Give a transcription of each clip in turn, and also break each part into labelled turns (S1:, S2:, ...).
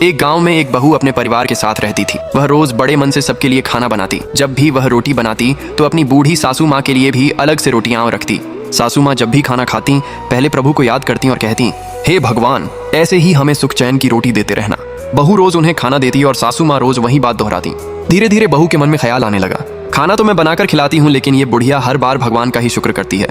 S1: एक गांव में एक बहू अपने परिवार के साथ रहती थी। वह रोज बड़े मन से सबके लिए खाना बनाती। जब भी वह रोटी बनाती तो अपनी बूढ़ी सासू माँ के लिए भी अलग से रोटियां रखती। सासू माँ जब भी खाना खाती पहले प्रभु को याद करती और कहती, हे भगवान, ऐसे ही हमें सुख चैन की रोटी देते रहना। बहू रोज उन्हें खाना देती और सासू माँ रोज वही बात दोहराती। धीरे धीरे बहू के मन में ख्याल आने लगा, खाना तो मैं बनाकर खिलाती हूँ, लेकिन ये बुढ़िया हर बार भगवान का ही शुक्र करती है,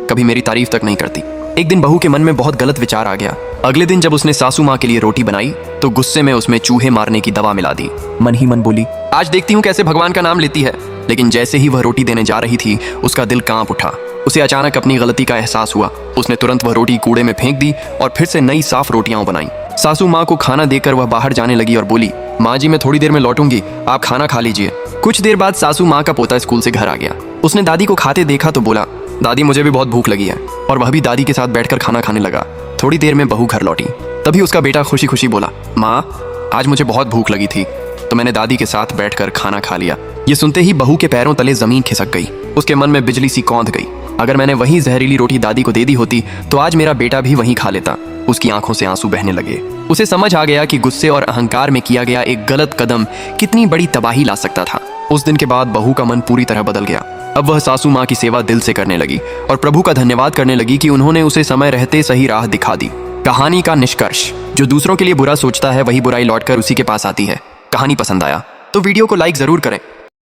S1: कभी मेरी तारीफ तक नहीं करती। एक दिन बहू के मन में बहुत गलत विचार आ गया। अगले दिन जब उसने सासू माँ के लिए रोटी बनाई तो गुस्से में उसमें चूहे मारने की दवा मिला दी। मन ही मन बोली, आज देखती हूँ कैसे भगवान का नाम लेती है। लेकिन जैसे ही वह रोटी देने जा रही थी उसका दिल कांप उठा। उसे अचानक अपनी गलती का एहसास हुआ। उसने तुरंत वह रोटी कूड़े में फेंक दी और फिर से नई साफ रोटियां बनाई। सासू माँ को खाना देकर वह बाहर जाने लगी और बोली, माँ जी मैं थोड़ी देर में लौटूंगी, आप खाना खा लीजिए। कुछ देर बाद सासू माँ का पोता स्कूल से घर आ गया। उसने दादी को खाते देखा तो बोला, दादी मुझे भी बहुत भूख लगी है, और वह भी दादी के साथ बैठकर खाना खाने लगा। थोड़ी देर में बहू घर लौटी। तभी उसका बेटा खुशी खुशी बोला, माँ आज मुझे बहुत भूख लगी थी तो मैंने दादी के साथ बैठकर खाना खा लिया। ये सुनते ही बहू के पैरों तले जमीन खिसक गई। उसके मन में बिजली सी कौंध गई। अगर मैंने वही जहरीली रोटी दादी को दे दी होती तो आज मेरा बेटा भी वहीं खा लेता। उसकी आंखों से आंसू बहने लगे। उसे समझ आ गया कि गुस्से और अहंकार में किया गया एक गलत कदम कितनी बड़ी तबाही ला सकता था। उस दिन के बाद बहू का मन पूरी तरह बदल गया। अब वह सासू माँ की सेवा दिल से करने लगी और प्रभु का धन्यवाद करने लगी कि उन्होंने उसे समय रहते सही राह दिखा दी। कहानी का निष्कर्ष, जो दूसरों के लिए बुरा सोचता है वही बुराई लौटकर उसी के पास आती है। कहानी पसंद आया तो वीडियो को लाइक जरूर करें।